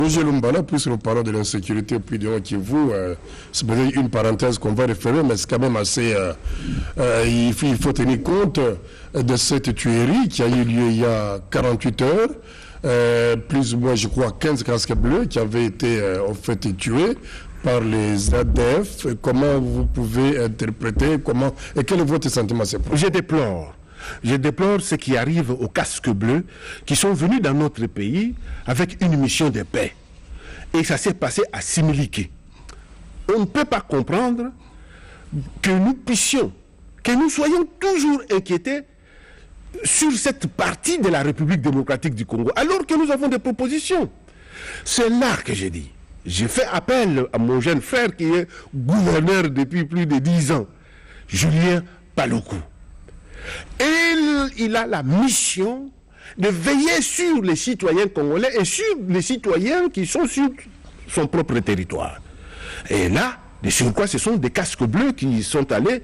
Roger Lumbala, puisque nous parlons de l'insécurité au Nord Kivu, c'est peut-être une parenthèse qu'on va référer, mais c'est quand même assez... il faut tenir compte de cette tuerie qui a eu lieu il y a 48 heures, plus ou moins, je crois, 15 casques bleus qui avaient été en fait tués par les ADF. Comment vous pouvez interpréter, et quel est votre sentiment à ce point? Je déplore ce qui arrive aux casques bleus qui sont venus dans notre pays avec une mission de paix. Et ça s'est passé à Similiki. On ne peut pas comprendre que nous soyons toujours inquiétés sur cette partie de la République démocratique du Congo, alors que nous avons des propositions. C'est là que j'ai dit. J'ai fait appel à mon jeune frère qui est gouverneur depuis plus de 10 ans, Julien Paluku. Et il a la mission de veiller sur les citoyens congolais et sur les citoyens qui sont sur son propre territoire. Et là, de surcroît, ce sont des casques bleus qui sont allés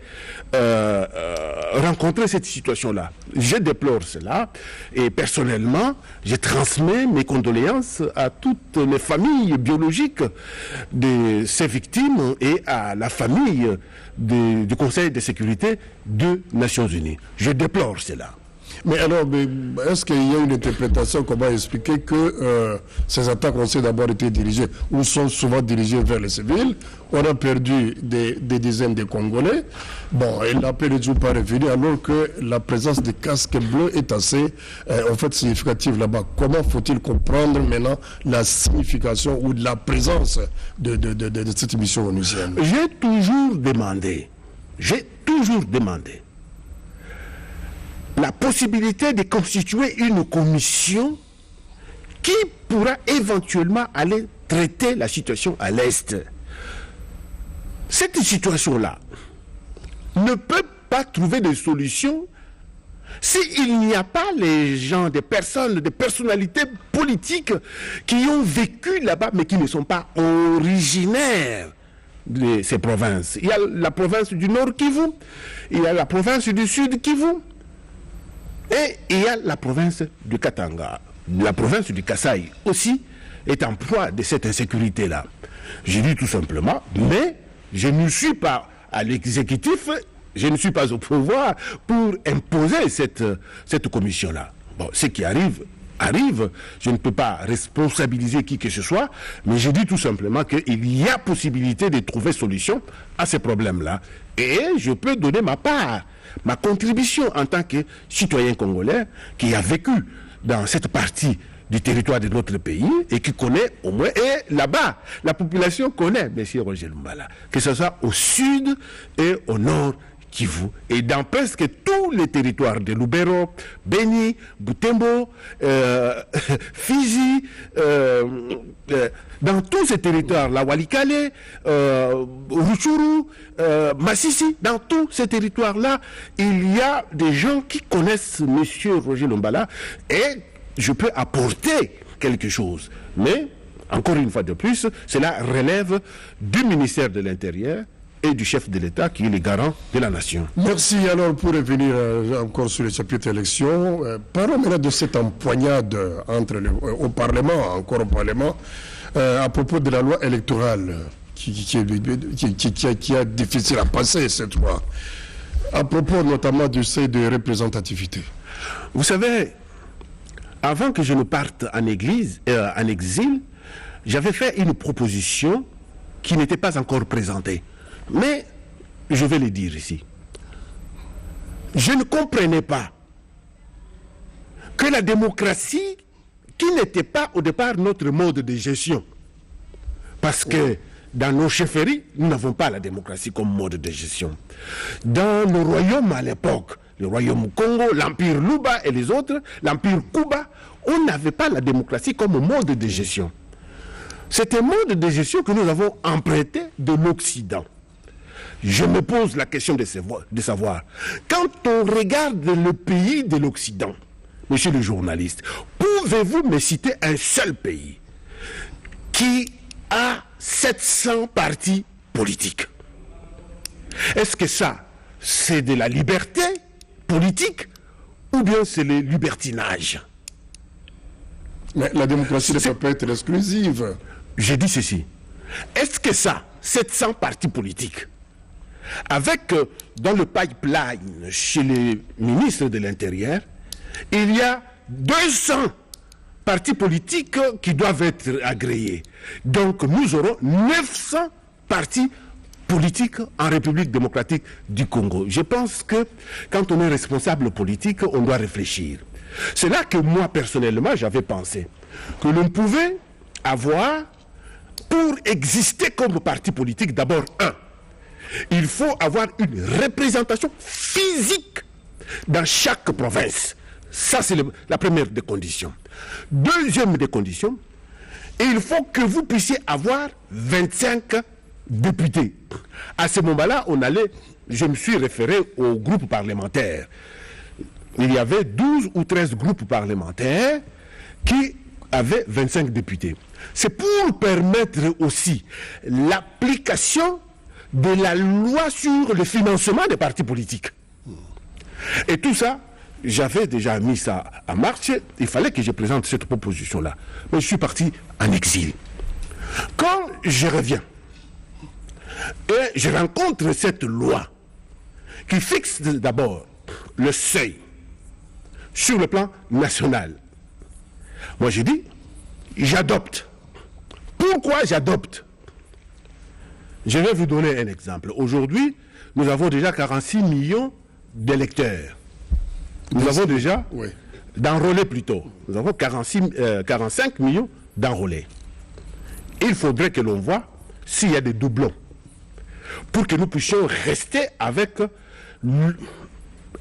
rencontrer cette situation-là. Je déplore cela et personnellement, je transmets mes condoléances à toutes les familles biologiques de ces victimes et à la famille du Conseil de sécurité des Nations Unies. Je déplore cela. Mais alors, est-ce qu'il y a une interprétation comment expliquer que ces attaques ont d'abord été dirigées, ou sont souvent dirigées vers les civils? On a perdu des dizaines de Congolais. Bon, et l'appel n'est toujours pas revenu, alors que la présence des casques bleus est assez, en fait, significative là-bas. Comment faut-il comprendre maintenant la signification ou de la présence de cette mission onusienne? J'ai toujours demandé la possibilité de constituer une commission qui pourra éventuellement aller traiter la situation à l'Est. Cette situation-là ne peut pas trouver de solution s'il n'y a pas les gens, des personnes, des personnalités politiques qui ont vécu là-bas mais qui ne sont pas originaires de ces provinces. Il y a la province du Nord Kivu, il y a la province du Sud Kivu, et il y a la province du Katanga. La province du Kasaï aussi est en proie de cette insécurité-là. Je dis tout simplement, mais je ne suis pas à l'exécutif, je ne suis pas au pouvoir pour imposer cette commission-là. Bon, ce qui arrive, je ne peux pas responsabiliser qui que ce soit, mais je dis tout simplement qu'il y a possibilité de trouver solution à ces problèmes-là. Et je peux donner ma part, ma contribution en tant que citoyen congolais qui a vécu dans cette partie du territoire de notre pays et qui connaît au moins, et là-bas, la population connaît M. Roger Lumbala, que ce soit au sud et au nord Kivu, et dans presque tous les territoires de Lubero, Beni, Butembo, Fizi, dans tous ces territoires, la Walikale, Rutshuru, Massissi, dans tous ces territoires-là, il y a des gens qui connaissent M. Roger Lumbala et je peux apporter quelque chose. Mais, encore une fois de plus, cela relève du ministère de l'Intérieur et du chef de l'État qui est le garant de la nation. Merci. Alors, pour revenir encore sur le chapitre élection, parlons maintenant de cette empoignade au Parlement, encore au Parlement, à propos de la loi électorale qui est difficile à passer cette fois, à propos notamment du seuil de représentativité. Vous savez, avant que je ne parte en exil, j'avais fait une proposition qui n'était pas encore présentée. Mais, je vais le dire ici, je ne comprenais pas que la démocratie, qui n'était pas au départ notre mode de gestion, parce que dans nos chefferies, nous n'avons pas la démocratie comme mode de gestion. Dans nos royaumes à l'époque, le royaume Congo, l'empire Luba et les autres, l'empire Kuba, on n'avait pas la démocratie comme mode de gestion. C'est un mode de gestion que nous avons emprunté de l'Occident. Je me pose la question de savoir, quand on regarde le pays de l'Occident, monsieur le journaliste, pouvez-vous me citer un seul pays qui a 700 partis politiques? Est-ce que ça, c'est de la liberté politique ou bien c'est le libertinage? Mais la démocratie ne peut pas être exclusive. J'ai dit ceci. Est-ce que ça, 700 partis politiques, avec dans le pipeline chez les ministres de l'Intérieur, il y a 200 partis politiques qui doivent être agréés. Donc nous aurons 900 partis politiques en République démocratique du Congo. Je pense que quand on est responsable politique, on doit réfléchir. C'est là que moi, personnellement, j'avais pensé que l'on pouvait avoir, pour exister comme parti politique, d'abord, il faut avoir une représentation physique dans chaque province. Ça, c'est la première des conditions. Deuxième des conditions, il faut que vous puissiez avoir 25 députés. À ce moment-là, je me suis référé au groupe parlementaire. Il y avait 12 ou 13 groupes parlementaires qui avaient 25 députés. C'est pour permettre aussi l'application de la loi sur le financement des partis politiques. Et tout ça, j'avais déjà mis ça en marche. Il fallait que je présente cette proposition-là. Mais je suis parti en exil. Quand je reviens, et je rencontre cette loi qui fixe d'abord le seuil sur le plan national. Moi, j'ai dit, j'adopte. Pourquoi j'adopte? Je vais vous donner un exemple. Aujourd'hui, nous avons déjà 46 millions d'électeurs. Nous avons déjà, d'enrôlés plutôt, nous avons 45 millions d'enrôlés. Il faudrait que l'on voit s'il y a des doublons pour que nous puissions rester avec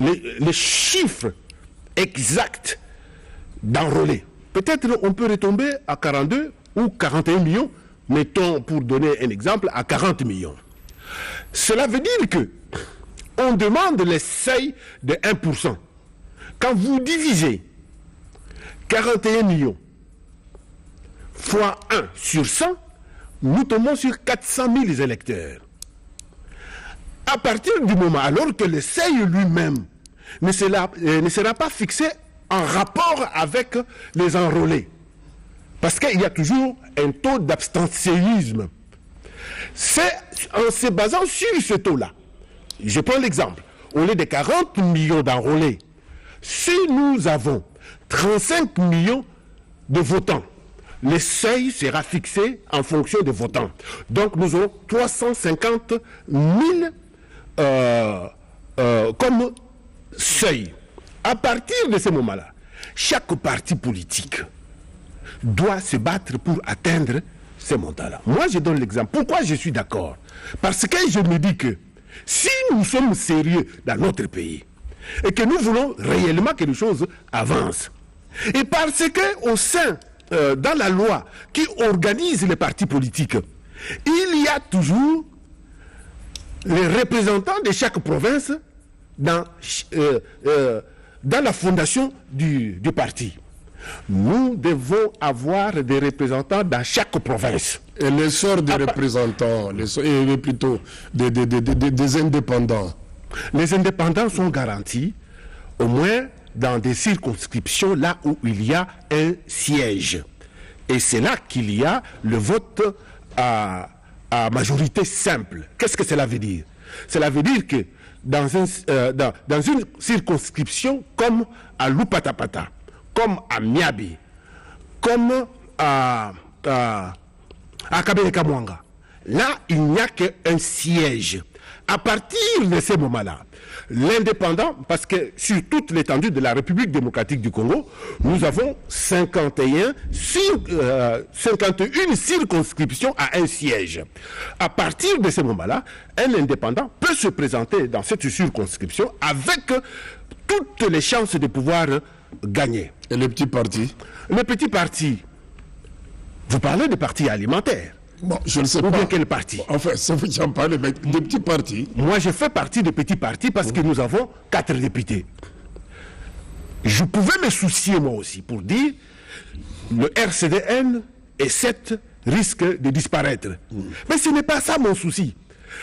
les chiffres exacts d'enrôlés. Peut-être on peut retomber à 42 ou 41 millions, mettons pour donner un exemple, à 40 millions. Cela veut dire que on demande les seuils de 1%. Quand vous divisez 41 millions fois 1 sur 100, nous tombons sur 400 000 électeurs. À partir du moment, alors que le seuil lui-même ne sera pas fixé en rapport avec les enrôlés, parce qu'il y a toujours un taux d'abstentionnisme. C'est en se basant sur ce taux-là. Je prends l'exemple. Au lieu de 40 millions d'enrôlés, si nous avons 35 millions de votants, le seuil sera fixé en fonction des votants. Donc nous aurons 350 000 comme seuil. À partir de ce moment-là, chaque parti politique doit se battre pour atteindre ces montants-là. Moi, je donne l'exemple. Pourquoi je suis d'accord? Parce que je me dis que si nous sommes sérieux dans notre pays et que nous voulons réellement que les choses avancent, et parce que au sein, dans la loi qui organise les partis politiques, il y a toujours les représentants de chaque province dans la fondation du parti. Nous devons avoir des représentants dans chaque province. Et l'essor des représentants, plutôt des indépendants. Les indépendants sont garantis, au moins dans des circonscriptions là où il y a un siège. Et c'est là qu'il y a le vote à majorité simple. Qu'est-ce que cela veut dire? Cela veut dire que dans une circonscription comme à Lupatapata, comme à Miabi, comme à Kabele-Kamwanga, là, il n'y a qu'un siège. À partir de ce moment-là, l'indépendant, parce que sur toute l'étendue de la République démocratique du Congo, nous avons 51 circonscriptions à un siège. À partir de ce moment-là, un indépendant peut se présenter dans cette circonscription avec toutes les chances de pouvoir gagner. Et les petits partis? Les petits partis, vous parlez de partis alimentaires. Bon, je ne sais pas. Ou bien quel parti? Enfin, ça veut dire parler des petits partis. Moi, je fais partie des petits partis parce que nous avons 4 députés. Je pouvais me soucier, moi aussi, pour dire le RCDN et 7 risquent de disparaître. Mais ce n'est pas ça mon souci.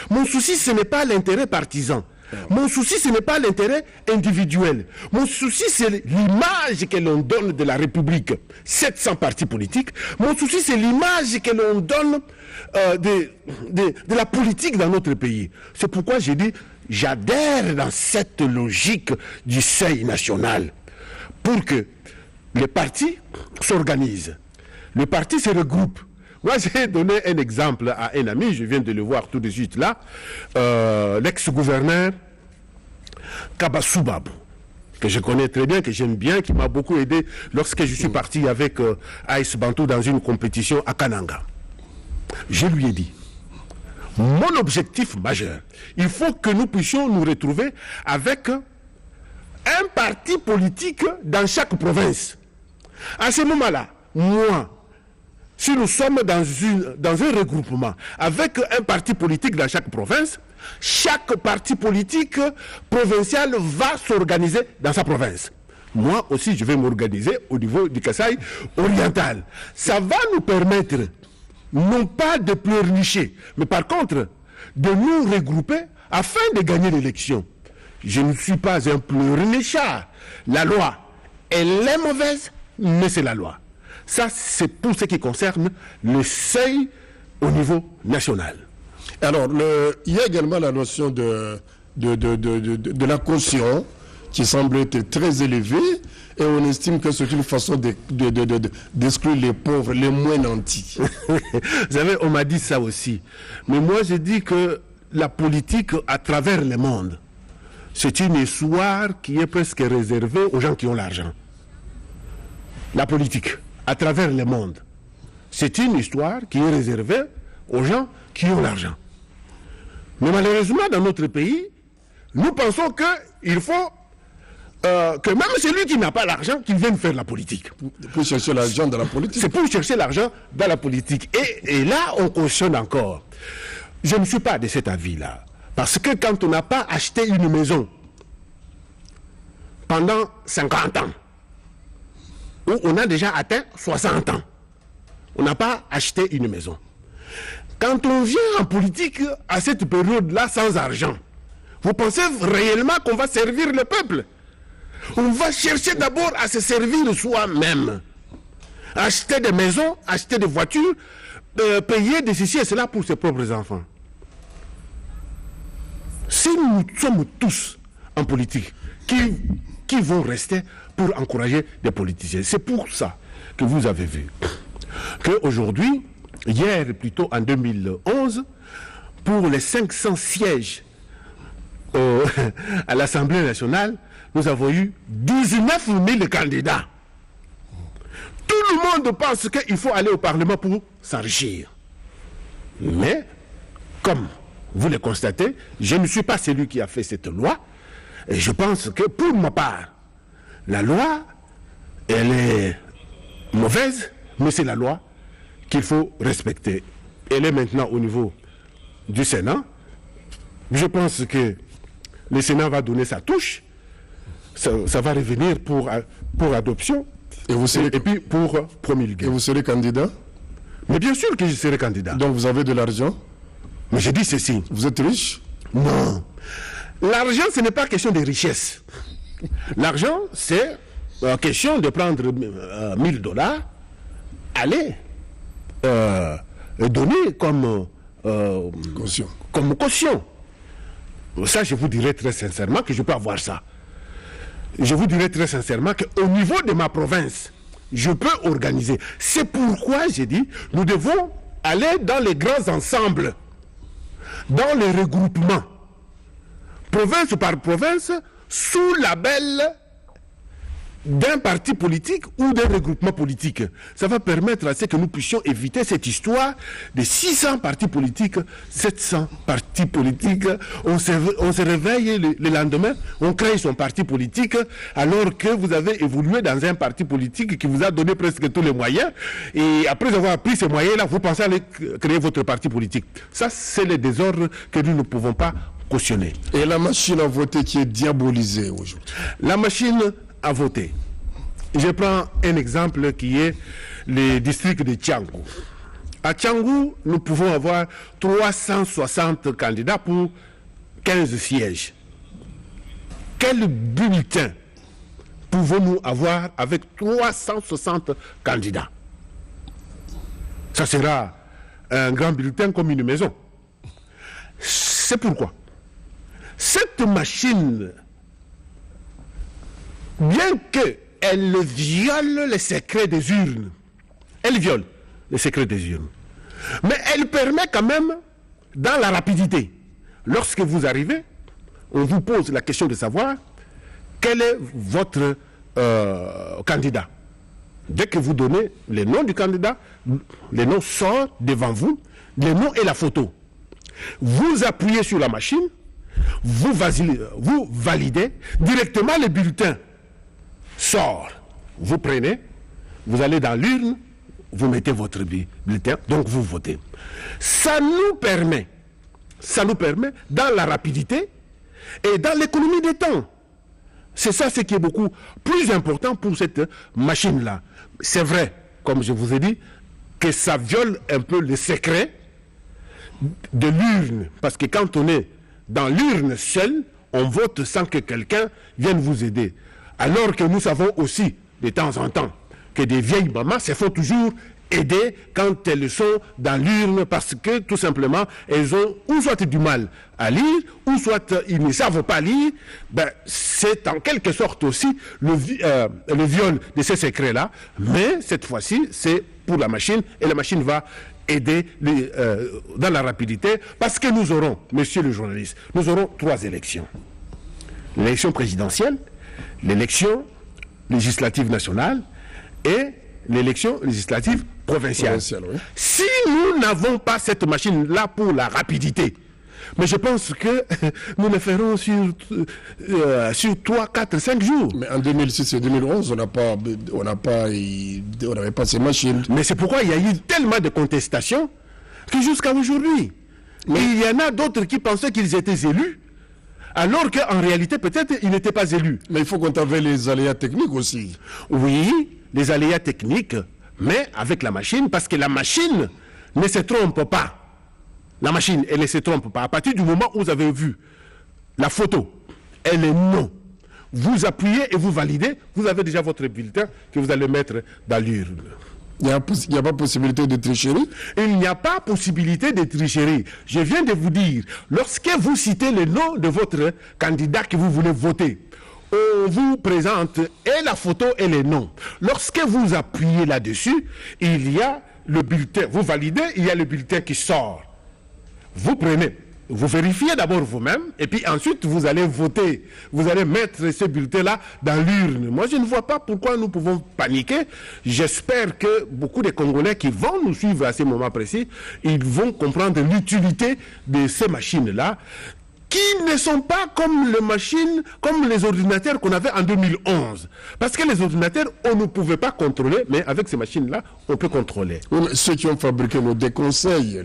Mon souci, ce n'est pas l'intérêt partisan. Mon souci, ce n'est pas l'intérêt individuel. Mon souci, c'est l'image que l'on donne de la République. 700 partis politiques. Mon souci, c'est l'image que l'on donne de la politique dans notre pays. C'est pourquoi j'ai dit, j'adhère dans cette logique du seuil national pour que les partis s'organisent. Les partis se regroupent. Moi, j'ai donné un exemple à un ami, je viens de le voir tout de suite là, l'ex-gouverneur Kabasoubabou, que je connais très bien, que j'aime bien, qui m'a beaucoup aidé lorsque je suis parti avec Aïs Bantou dans une compétition à Kananga. Je lui ai dit, mon objectif majeur, il faut que nous puissions nous retrouver avec un parti politique dans chaque province. À ce moment-là, moi, si nous sommes dans un regroupement avec un parti politique dans chaque province, chaque parti politique provincial va s'organiser dans sa province. Moi aussi, je vais m'organiser au niveau du Kasaï oriental. Ça va nous permettre, non pas de pleurnicher, mais par contre, de nous regrouper afin de gagner l'élection. Je ne suis pas un pleurnichard. La loi, elle est mauvaise, mais c'est la loi. Ça, c'est pour ce qui concerne le seuil au niveau national. Alors, il y a également la notion de la caution qui semble être très élevée et on estime que c'est une façon d'exclure les pauvres, les moins nantis. Vous savez, on m'a dit ça aussi. Mais moi, je dis que la politique à travers le monde, c'est une histoire qui est presque réservée aux gens qui ont l'argent. La politique à travers le monde, c'est une histoire qui est réservée aux gens qui ont l'argent. Mais malheureusement, dans notre pays, nous pensons qu'il faut que même celui qui n'a pas l'argent, qu'il vienne faire la politique. Pour chercher l'argent dans la politique. C'est pour chercher l'argent dans la politique. Et là, on cautionne encore. Je ne suis pas de cet avis-là. Parce que quand on n'a pas acheté une maison pendant 50 ans, où on a déjà atteint 60 ans, on n'a pas acheté une maison. Quand on vient en politique à cette période-là sans argent, vous pensez réellement qu'on va servir le peuple? On va chercher d'abord à se servir soi-même. Acheter des maisons, acheter des voitures, payer de ceci et cela pour ses propres enfants. Si nous sommes tous en politique, qui vont rester pour encourager des politiciens? C'est pour ça que vous avez vu qu'aujourd'hui, hier plutôt en 2011, pour les 500 sièges à l'Assemblée nationale, nous avons eu 19 000 candidats. Tout le monde pense qu'il faut aller au Parlement pour s'enrichir. Mais, comme vous le constatez, je ne suis pas celui qui a fait cette loi. Et je pense que pour ma part, la loi, elle est mauvaise, mais c'est la loi qu'il faut respecter. Elle est maintenant au niveau du Sénat. Je pense que le Sénat va donner sa touche. Ça va revenir pour adoption et puis pour promulguer. Et vous serez candidat? Mais bien sûr que je serai candidat. Donc vous avez de l'argent? Mais j'ai dit ceci. Vous êtes riche? Non. L'argent, ce n'est pas question de richesse. L'argent, c'est question de prendre $1000, aller donner comme caution. Ça, je vous dirais très sincèrement que je peux avoir ça. Je vous dirais très sincèrement qu'au niveau de ma province, je peux organiser. C'est pourquoi j'ai dit, nous devons aller dans les grands ensembles, dans les regroupements, province par province, sous label d'un parti politique ou d'un regroupement politique. Ça va permettre à ce que nous puissions éviter cette histoire de 600 partis politiques, 700 partis politiques. On se réveille le lendemain, on crée son parti politique, alors que vous avez évolué dans un parti politique qui vous a donné presque tous les moyens. Et après avoir pris ces moyens-là, vous pensez aller créer votre parti politique. Ça, c'est le désordre que nous ne pouvons pas cautionner. Et la machine à voter qui est diabolisée aujourd'hui? La machine à voter. Je prends un exemple qui est le district de Tiangou. À Tiangou, nous pouvons avoir 360 candidats pour 15 sièges. quel bulletin pouvons-nous avoir avec 360 candidats? Ça sera un grand bulletin comme une maison. C'est pourquoi cette machine, bien qu'elle viole les secrets des urnes, elle viole les secrets des urnes, mais elle permet quand même, dans la rapidité, lorsque vous arrivez, on vous pose la question de savoir quel est votre candidat. Dès que vous donnez les noms du candidat, les noms sortent devant vous, les noms et la photo. Vous appuyez sur la machine, vous validez, directement le bulletin sort. Vous prenez, vous allez dans l'urne, vous mettez votre bulletin, donc vous votez. Ça nous permet, dans la rapidité et dans l'économie des temps. C'est ça ce qui est beaucoup plus important pour cette machine-là. C'est vrai, comme je vous ai dit, que ça viole un peu le secret de l'urne. Parce que quand on est dans l'urne seul, on vote sans que quelqu'un vienne vous aider. Alors que nous savons aussi, de temps en temps, que des vieilles mamans se font toujours aider quand elles sont dans l'urne parce que tout simplement elles ont ou soit du mal à lire ou soit ils ne savent pas lire. Ben, c'est en quelque sorte aussi le viol de ces secrets-là, mais cette fois-ci c'est pour la machine et la machine va aider dans la rapidité parce que nous aurons, monsieur le journaliste, nous aurons 3 élections. L'élection présidentielle, l'élection législative nationale et l'élection législative provinciale. Oui. Si nous n'avons pas cette machine-là pour la rapidité, mais je pense que nous le ferons sur 3, 4, 5 jours. Mais en 2006 et 2011, on n'avait pas ces machines. Mais c'est pourquoi il y a eu tellement de contestations que jusqu'à aujourd'hui, il y en a d'autres qui pensaient qu'ils étaient élus, alors qu'en réalité, peut-être, ils n'étaient pas élus. Mais il faut compter avec les aléas techniques aussi. Oui, les aléas techniques, mais avec la machine, parce que la machine ne se trompe pas. La machine, elle ne se trompe pas. À partir du moment où vous avez vu la photo, elle est non. Vous appuyez et vous validez, vous avez déjà votre bulletin que vous allez mettre dans l'urne. Il n'y a pas possibilité de tricherie? Il n'y a pas possibilité de tricherie. Je viens de vous dire, lorsque vous citez le nom de votre candidat que vous voulez voter, on vous présente et la photo et les noms. Lorsque vous appuyez là-dessus, il y a le bulletin. Vous validez, il y a le bulletin qui sort. Vous prenez, vous vérifiez d'abord vous-même, et puis ensuite vous allez voter. Vous allez mettre ce bulletin-là dans l'urne. Moi, je ne vois pas pourquoi nous pouvons paniquer. J'espère que beaucoup de Congolais qui vont nous suivre à ce moment précis, ils vont comprendre l'utilité de ces machines-là, qui ne sont pas comme les machines, comme les ordinateurs qu'on avait en 2011. Parce que les ordinateurs, on ne pouvait pas contrôler, mais avec ces machines-là, on peut contrôler. Oui, mais ceux qui ont fabriqué nous déconseillent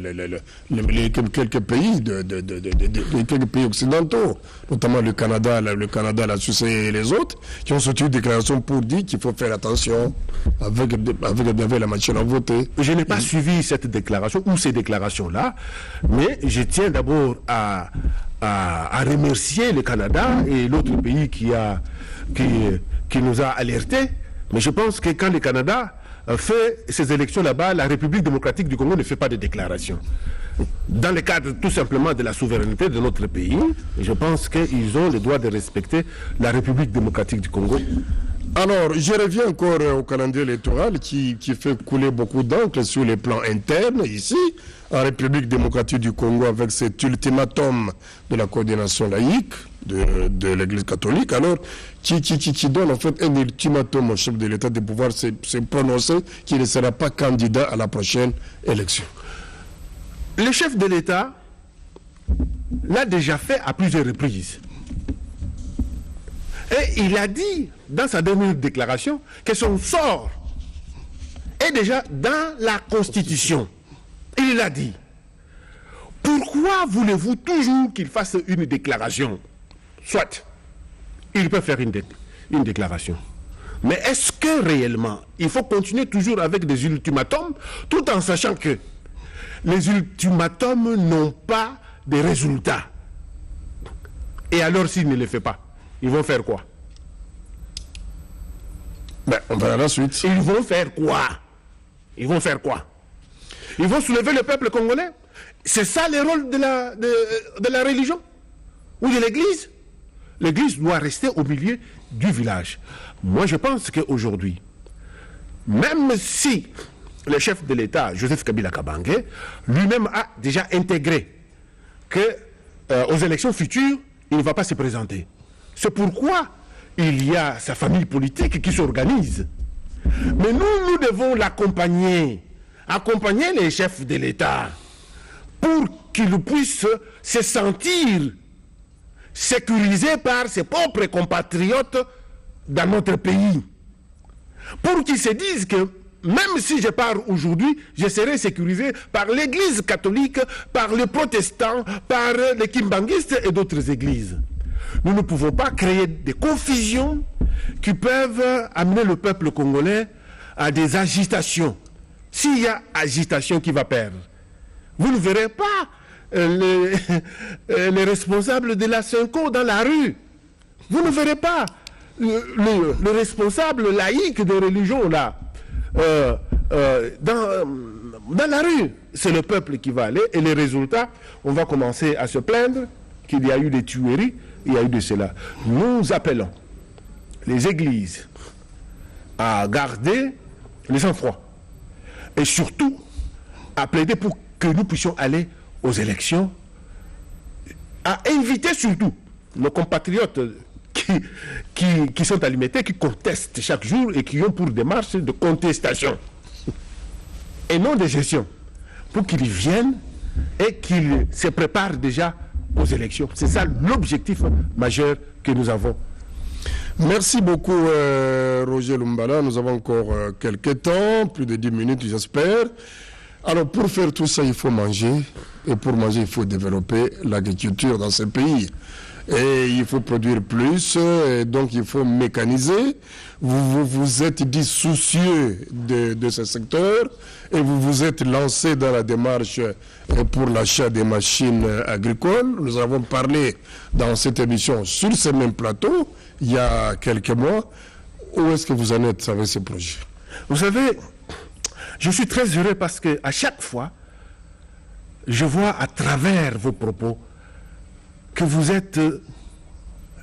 quelques pays, quelques pays occidentaux, notamment le Canada, la Suisse et les autres, qui ont sorti une déclaration pour dire qu'il faut faire attention avec la machine à voter. Je n'ai pas suivi cette déclaration ou ces déclarations-là, mais je tiens d'abord à remercier le Canada et l'autre pays qui nous a alertés. Mais je pense que quand le Canada fait ces élections là-bas, la République démocratique du Congo ne fait pas de déclaration. Dans le cadre tout simplement de la souveraineté de notre pays, je pense qu'ils ont le droit de respecter la République démocratique du Congo. Alors, je reviens encore au calendrier électoral qui fait couler beaucoup d'encre sur les plans internes ici, en République démocratique du Congo, avec cet ultimatum de la coordination laïque de l'Église catholique, alors qui donne en fait un ultimatum au chef de l'État de pouvoir se prononcer qu'il ne sera pas candidat à la prochaine élection. Le chef de l'État l'a déjà fait à plusieurs reprises. Et il a dit dans sa dernière déclaration que son sort est déjà dans la Constitution. Il a dit, pourquoi voulez-vous toujours qu'il fasse une déclaration? Soit, il peut faire une déclaration. Mais est-ce que réellement, il faut continuer toujours avec des ultimatums, tout en sachant que les ultimatums n'ont pas de résultats? Et alors s'il ne le fait pas, ils vont faire quoi? Ben, on verra la suite. Ils vont faire quoi? Ils vont faire quoi? Ils vont soulever le peuple congolais? C'est ça le rôle de la religion ou de l'Église? L'Église doit rester au milieu du village. Moi, je pense qu'aujourd'hui, même si le chef de l'État, Joseph Kabila Kabange, lui-même a déjà intégré que aux élections futures, il ne va pas se présenter. C'est pourquoi il y a sa famille politique qui s'organise. Mais nous devons l'accompagner, accompagner les chefs de l'État pour qu'ils puissent se sentir sécurisés par ses propres compatriotes dans notre pays. Pour qu'ils se disent que même si je pars aujourd'hui, je serai sécurisé par l'église catholique, par les protestants, par les kimbanguistes et d'autres églises. Nous ne pouvons pas créer des confusions qui peuvent amener le peuple congolais à des agitations. S'il y a agitation, qui va perdre? Vous ne verrez pas les responsables de la Synco dans la rue. Vous ne verrez pas le responsable laïque de religion là. Dans la rue, c'est le peuple qui va aller et les résultats, on va commencer à se plaindre qu'il y a eu des tueries, il y a eu de cela. Nous appelons les églises à garder le sang-froid et surtout à plaider pour que nous puissions aller aux élections, à inviter surtout nos compatriotes qui sont alimentés, qui contestent chaque jour et qui ont pour démarche de contestation et non de gestion, pour qu'ils viennent et qu'ils se préparent déjà aux élections. C'est ça l'objectif majeur que nous avons. Merci beaucoup Roger Lumbala. Nous avons encore quelques temps, plus de 10 minutes j'espère. Alors pour faire tout ça, il faut manger. Et pour manger, il faut développer l'agriculture dans ce pays. Et il faut produire plus, et donc il faut mécaniser. Vous êtes dit soucieux de ce secteur et vous vous êtes lancé dans la démarche pour l'achat des machines agricoles. Nous avons parlé dans cette émission sur ce même plateau il y a quelques mois. Où est-ce que vous en êtes avec ce projet? Vous savez, je suis très heureux parce que à chaque fois, je vois à travers vos propos que vous êtes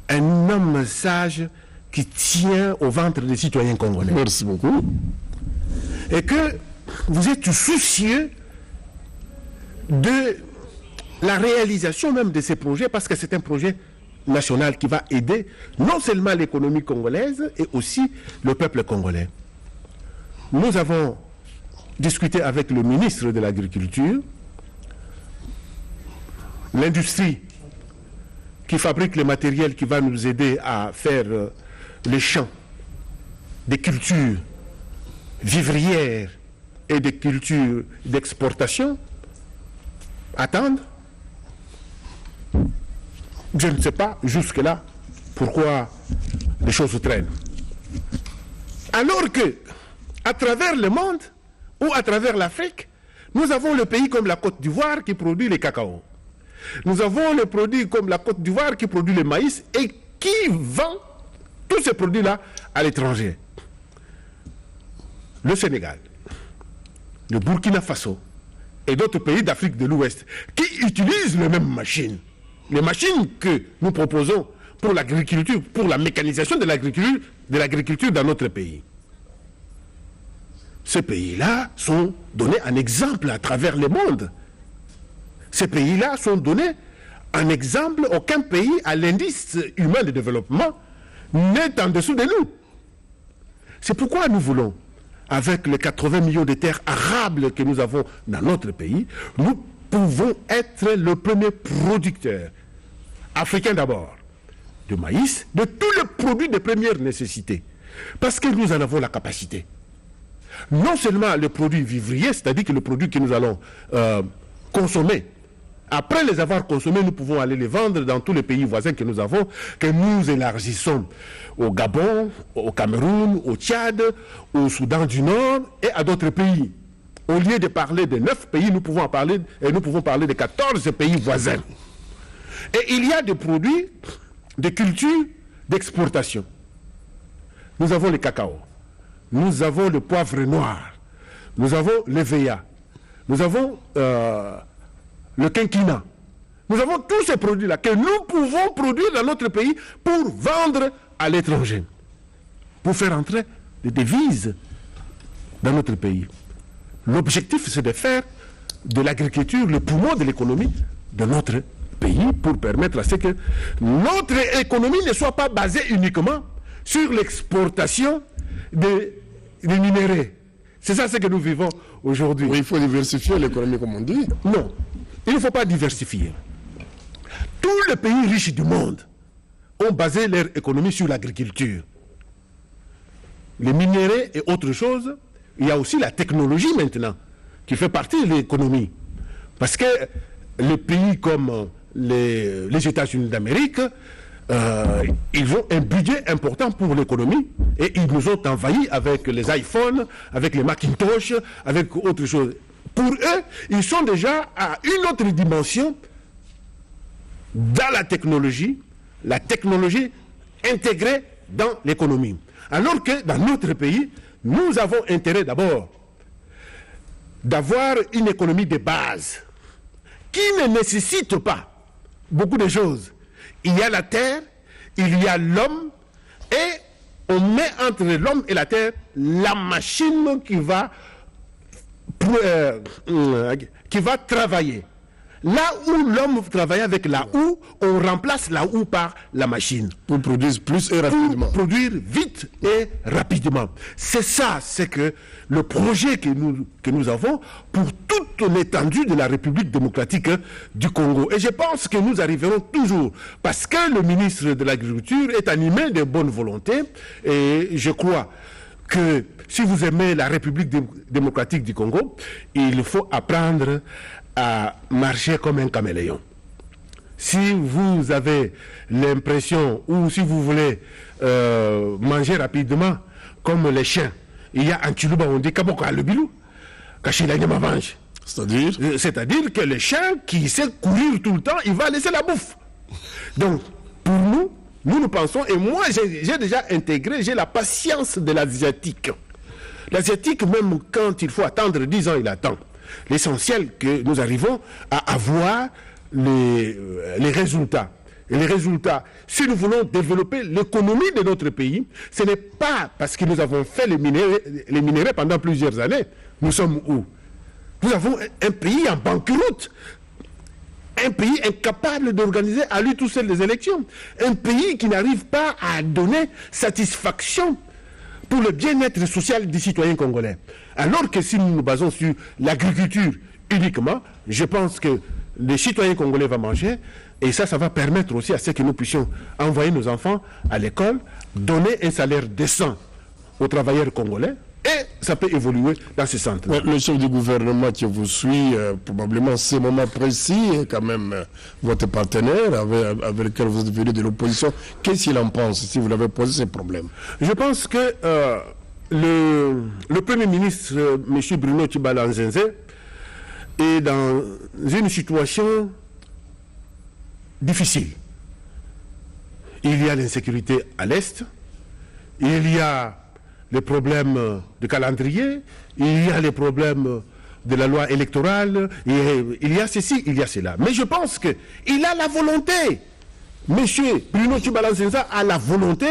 un homme sage qui tient au ventre des citoyens congolais. Merci beaucoup. Et que vous êtes soucieux de la réalisation même de ces projets, parce que c'est un projet national qui va aider non seulement l'économie congolaise, et aussi le peuple congolais. Nous avons discuté avec le ministre de l'Agriculture, l'industrie qui fabrique le matériel qui va nous aider à faire les champs des cultures vivrières et des cultures d'exportation, attendre. Je ne sais pas jusque-là pourquoi les choses traînent. Alors que, à travers le monde ou à travers l'Afrique, nous avons le pays comme la Côte d'Ivoire qui produit les cacao. Nous avons le produit comme la Côte d'Ivoire qui produit le maïs et qui vend tous ces produits-là à l'étranger. Le Sénégal, le Burkina Faso et d'autres pays d'Afrique de l'Ouest qui utilisent les mêmes machines. Les machines que nous proposons pour l'agriculture, pour la mécanisation de l'agriculture dans notre pays. Ces pays-là sont donnés en exemple à travers le monde. Ces pays-là sont donnés en exemple. Aucun pays à l'indice humain de développement n'est en dessous de nous. C'est pourquoi nous voulons, avec les 80 millions de terres arables que nous avons dans notre pays, nous pouvons être le premier producteur, africain d'abord, de maïs, de tous les produits de première nécessité. Parce que nous en avons la capacité. Non seulement les produits vivriers, c'est-à-dire que les produits que nous allons consommer, après les avoir consommés, nous pouvons aller les vendre dans tous les pays voisins que nous avons, que nous élargissons au Gabon, au Cameroun, au Tchad, au Soudan du Nord et à d'autres pays. Au lieu de parler de 9 pays, nous pouvons parler de 14 pays voisins. Et il y a des produits, des cultures d'exportation. Nous avons le cacao, nous avons le poivre noir, nous avons l'EVA, nous avons le quinquina. Nous avons tous ces produits-là que nous pouvons produire dans notre pays pour vendre à l'étranger, pour faire entrer des devises dans notre pays. L'objectif, c'est de faire de l'agriculture le poumon de l'économie de notre pays pour permettre à ce que notre économie ne soit pas basée uniquement sur l'exportation des minéraux. C'est ça ce que nous vivons aujourd'hui. Oui, il faut diversifier l'économie, comme on dit. Non, il ne faut pas diversifier. Tous les pays riches du monde ont basé leur économie sur l'agriculture. Les minéraux et autre chose, il y a aussi la technologie maintenant, qui fait partie de l'économie. Parce que les pays comme les États-Unis d'Amérique, ils ont un budget important pour l'économie et ils nous ont envahis avec les iPhones, avec les Macintosh, avec autre chose. Pour eux, ils sont déjà à une autre dimension dans la technologie intégrée dans l'économie. Alors que dans notre pays, nous avons intérêt d'abord d'avoir une économie de base qui ne nécessite pas beaucoup de choses. Il y a la terre, il y a l'homme, et on met entre l'homme et la terre la machine qui va travailler. Là où l'homme travaille avec la houe, on remplace la houe par la machine. Pour produire plus et rapidement. Pour produire vite et rapidement. C'est ça, c'est que le projet que nous avons pour toute l'étendue de la République démocratique du Congo. Et je pense que nous arriverons toujours, parce que le ministre de l'Agriculture est animé de bonne volonté, et je crois que si vous aimez la République démocratique du Congo, il faut apprendre à marcher comme un caméléon. Si vous avez l'impression, ou si vous voulez manger rapidement comme les chiens, il y a un Tchilouba, on dit Kaboka le bilou, Kachilanyama mange. C'est-à-dire que le chien qui sait courir tout le temps, il va laisser la bouffe. Donc, pour nous pensons, et moi j'ai déjà intégré, j'ai la patience de l'Asiatique. L'Asiatique, même quand il faut attendre 10 ans, il attend. L'essentiel que nous arrivons à avoir les résultats. Et les résultats, si nous voulons développer l'économie de notre pays, ce n'est pas parce que nous avons fait les minéraux pendant plusieurs années. Nous sommes où? Nous avons un pays en banqueroute. Un pays incapable d'organiser à lui tout seul les élections. Un pays qui n'arrive pas à donner satisfaction pour le bien-être social des citoyens congolais. Alors que si nous nous basons sur l'agriculture uniquement, je pense que les citoyens congolais vont manger, et ça va permettre aussi à ce que nous puissions envoyer nos enfants à l'école, donner un salaire décent aux travailleurs congolais, et ça peut évoluer dans ce sens. Le chef du gouvernement qui vous suit, probablement ces moments précis, et quand même votre partenaire avec lequel vous êtes venu de l'opposition, qu'est-ce qu'il en pense si vous l'avez posé ces problèmes? Je pense que le Premier ministre, M. Bruno Tshibala Nzenze, est dans une situation difficile. Il y a l'insécurité à l'Est, il y a les problèmes de calendrier, il y a les problèmes de la loi électorale, il y a ceci, il y a cela. Mais je pense qu'il a la volonté, M. Bruno Tshibala Nzenze a la volonté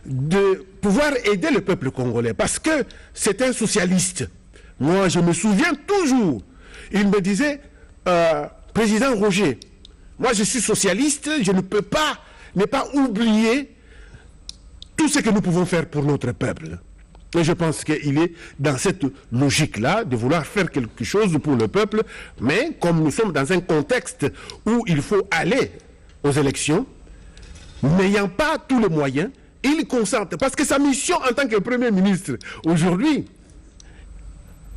de pouvoir aider le peuple congolais, parce que c'est un socialiste. Moi, je me souviens toujours, il me disait, Président Roger, moi je suis socialiste, je ne peux pas ne pas oublier tout ce que nous pouvons faire pour notre peuple. Et je pense qu'il est dans cette logique-là de vouloir faire quelque chose pour le peuple, mais comme nous sommes dans un contexte où il faut aller aux élections, n'ayant pas tous les moyens, il consente. Parce que sa mission en tant que Premier ministre, aujourd'hui,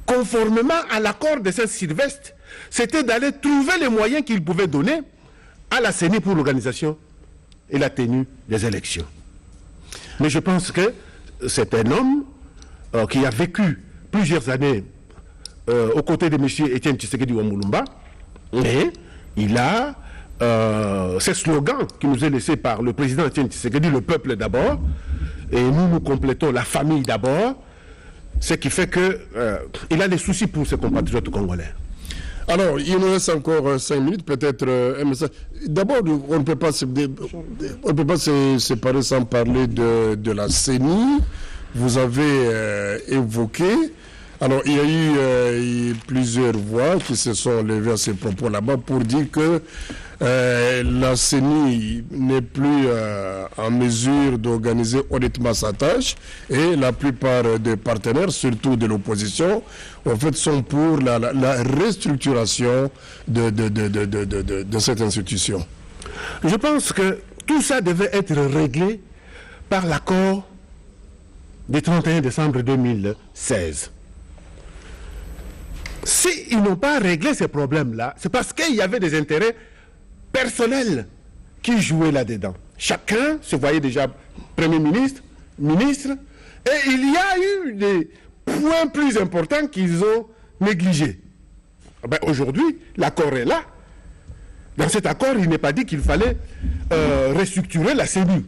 conformément à l'accord de Saint-Sylvestre, c'était d'aller trouver les moyens qu'il pouvait donner à la CENI pour l'organisation et la tenue des élections. Mais je pense que c'est un homme qui a vécu plusieurs années aux côtés de M. Etienne Tshisekedi Wamulumba, et il a ce slogan qui nous est laissé par le président Etienne Tshisekedi, le peuple d'abord, et nous complétons la famille d'abord, ce qui fait qu'il a des soucis pour ses compatriotes congolais. Alors, il nous reste encore 5 minutes, peut-être un message. D'abord, on ne peut pas se séparer sans parler de la CENI. Vous avez évoqué. Alors, il y a eu plusieurs voix qui se sont levées à ces propos là-bas pour dire que la CENI n'est plus en mesure d'organiser honnêtement sa tâche et la plupart des partenaires, surtout de l'opposition, en fait, sont pour la restructuration de cette institution. Je pense que tout ça devait être réglé par l'accord du 31 décembre 2016. S'ils n'ont pas réglé ces problèmes-là, c'est parce qu'il y avait des intérêts personnels qui jouaient là-dedans. Chacun se voyait déjà Premier ministre, ministre, et il y a eu des points plus importants qu'ils ont négligés. Ben, aujourd'hui, l'accord est là. Dans cet accord, il n'est pas dit qu'il fallait restructurer la CENI.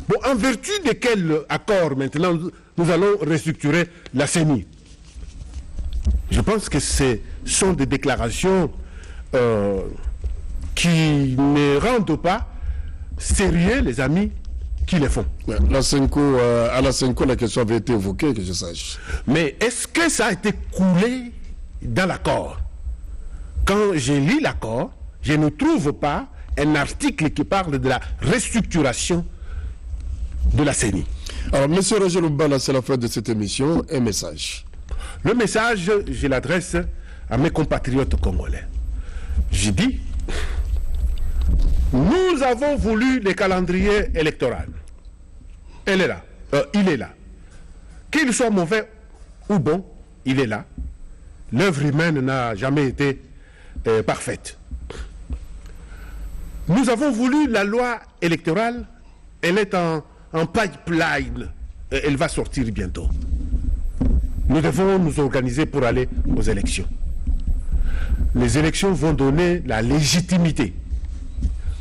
Bon, en vertu de quel accord maintenant nous allons restructurer la CENI? Je pense que ce sont des déclarations qui ne rendent pas sérieux les amis qui les font. À la CENCO, la question avait été évoquée, que je sache. Mais est-ce que ça a été coulé dans l'accord? Quand j'ai lu l'accord, je ne trouve pas un article qui parle de la restructuration de la CENI. Alors, M. Roger Lumbala, c'est la fin de cette émission. Un message. Le message, je l'adresse à mes compatriotes congolais. J'ai dit, nous avons voulu le calendrier électoral. Elle est là. Il est là. Qu'il soit mauvais ou bon, il est là. L'œuvre humaine n'a jamais été parfaite. Nous avons voulu la loi électorale. Elle est en pipeline. Elle va sortir bientôt. Nous devons nous organiser pour aller aux élections. Les élections vont donner la légitimité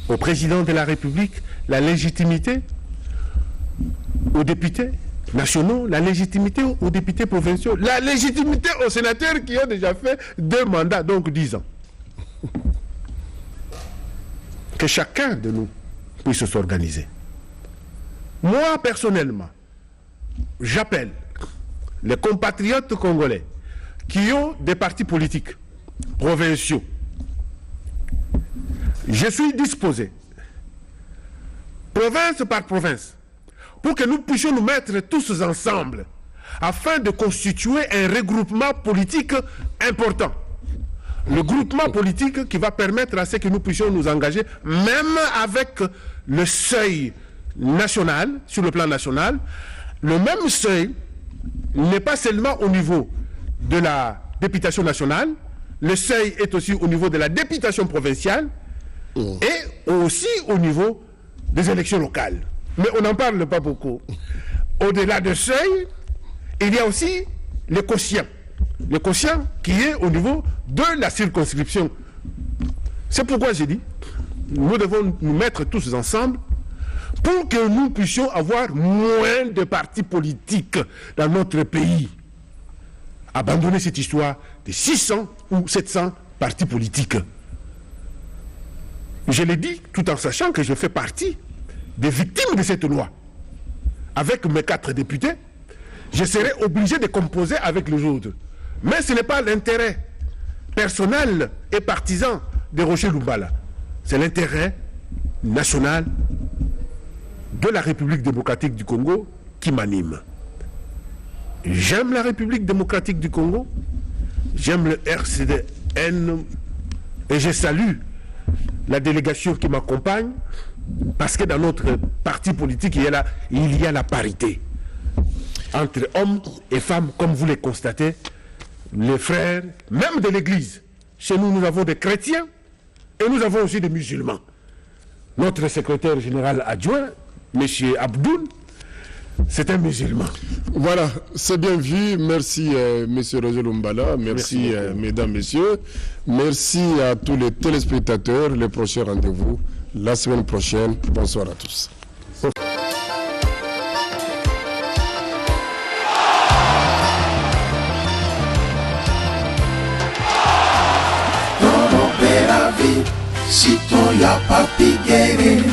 au président de la République, la légitimité aux députés nationaux, la légitimité aux députés provinciaux, la légitimité aux sénateurs qui ont déjà fait 2 mandats, donc 10 ans. Que chacun de nous puisse s'organiser. Moi, personnellement, j'appelle les compatriotes congolais qui ont des partis politiques provinciaux. Je suis disposé, province par province, pour que nous puissions nous mettre tous ensemble afin de constituer un regroupement politique important. Le groupement politique qui va permettre à ce que nous puissions nous engager, même avec le seuil national, sur le plan national. Le même seuil n'est pas seulement au niveau de la députation nationale, le seuil est aussi au niveau de la députation provinciale et aussi au niveau des élections locales. Mais on n'en parle pas beaucoup. Au-delà de seuil, il y a aussi le quotient. Le quotient qui est au niveau de la circonscription. C'est pourquoi j'ai dit, nous devons nous mettre tous ensemble pour que nous puissions avoir moins de partis politiques dans notre pays. Abandonner cette histoire de 600 ou 700 partis politiques. Je l'ai dit tout en sachant que je fais partie des victimes de cette loi. Avec mes 4 députés, je serai obligé de composer avec les autres. Mais ce n'est pas l'intérêt personnel et partisan de Roger Lumbala. C'est l'intérêt national de la République démocratique du Congo qui m'anime. J'aime la République démocratique du Congo, j'aime le RCDN et je salue la délégation qui m'accompagne parce que dans notre parti politique, il y a la parité entre hommes et femmes, comme vous le constatez, les frères, même de l'Église. Chez nous, nous avons des chrétiens et nous avons aussi des musulmans. Notre secrétaire général adjoint, M. Abdoul, c'est un musulman. Voilà, c'est bien vu. Merci, monsieur Roger Lumbala. Merci, mesdames, messieurs. Merci à tous les téléspectateurs. Le prochain rendez-vous la semaine prochaine. Bonsoir à tous. Sito ya papigere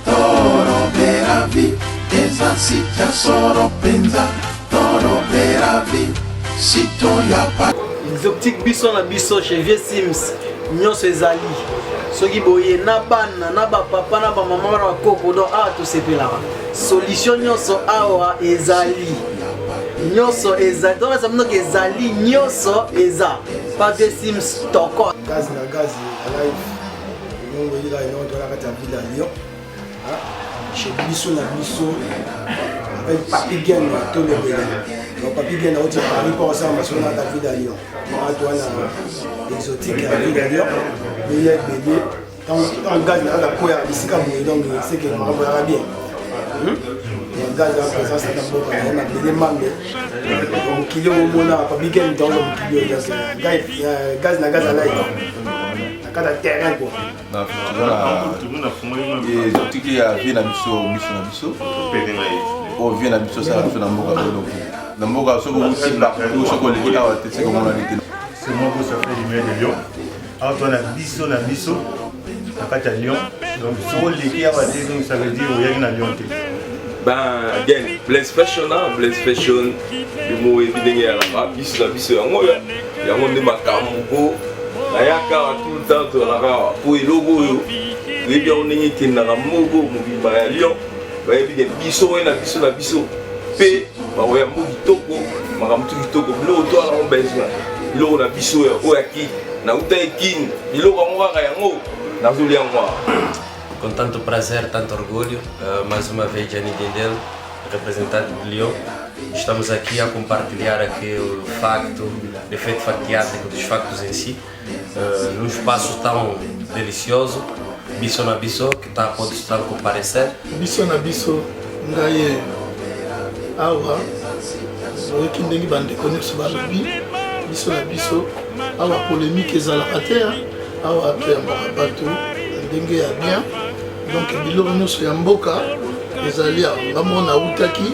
toro beravi eza sita soro penza toro beravi sito ya pa Exotique biso na biso chez Vieux Sims nyonso ezali soki boye na bana na bapapa na bamama na bakoko donc awa tosepelaka solution nyonso awa ezali nyonso ezali tokasa mnoko ezali nyonso eza pa Vieux Sims toko gaz na gaz ya live nongo yila ino tola kati ya ville ya Lyon chez biso na biso avec Papi Gen to le bele donc Papi Gen a oti Paris pour ça ma sona ta ville ya Lyon moi toi na exotique ya ville ya Lyon il est bébé en gaz na la koya bisika boye donc c'est que ma va bien gaz la présence na boka na bele mambe donc kilo mona Papi Gen dans le kilo gaz na gaz la kada terrain quoi et exotique ya vie na biso na biso o vie na biso ça na mboka na mboka soko uti ba soko le awa te c'est comme on a dit c'est moi qui ça fait du maire de Lyon alors toi na biso na kati ya Lyon donc soko le qui awa te donc ça veut dire oya na Lyon te ben again Blaise Fashion le mot évidemment ya la biso yango nde makambo ayaka tout le temps tolaka po eloko oyo toyebi yango ndenge ekendaka moko mobimba ya Lyon bayebi biso oyo na biso mpe bakoya mbo kitoko makambo tu kitoko biloko to alango besoin biloko na biso oyo akini nauta ekini biloko yango kaka yango nazolia yango. Com tanto prazer, tanto orgulho, mais uma vez Gianni Dendel, representante de Lyon. Estamos aqui a compartilhar aqui o facto, o efeito factiático dos factos em si, num espaço tão delicioso, Biso na Biso, que pode estar a comparecer. Biso na Biso, ngai awa, o que ndenge bande conheço balobi, Biso na Biso, awa polémique ezalaka te, awa toyambaka bato ndenge ya bien, donc biloko nyonso ya mboka ezali awa ngambo na utaki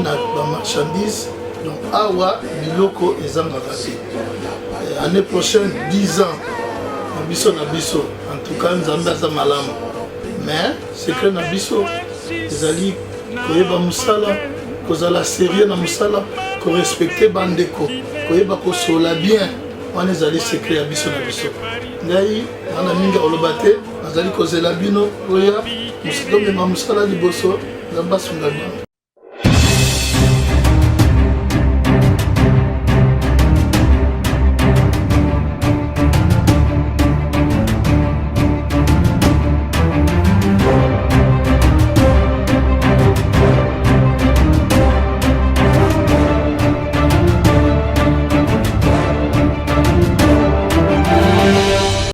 na ba marchandise donc awa biloko ezangaka te année prochaine 10 ans na biso en tout cas nzambe aza malamu mais secret na biso ezali koyeba musala kozala sérieux na musala korespecte bandeko koyeba kosola bien wana ezali secret ya biso na biso ngai wana mingi oloba te nazali kozela bino oya musidome ma musala liboso nzambe asunga bino.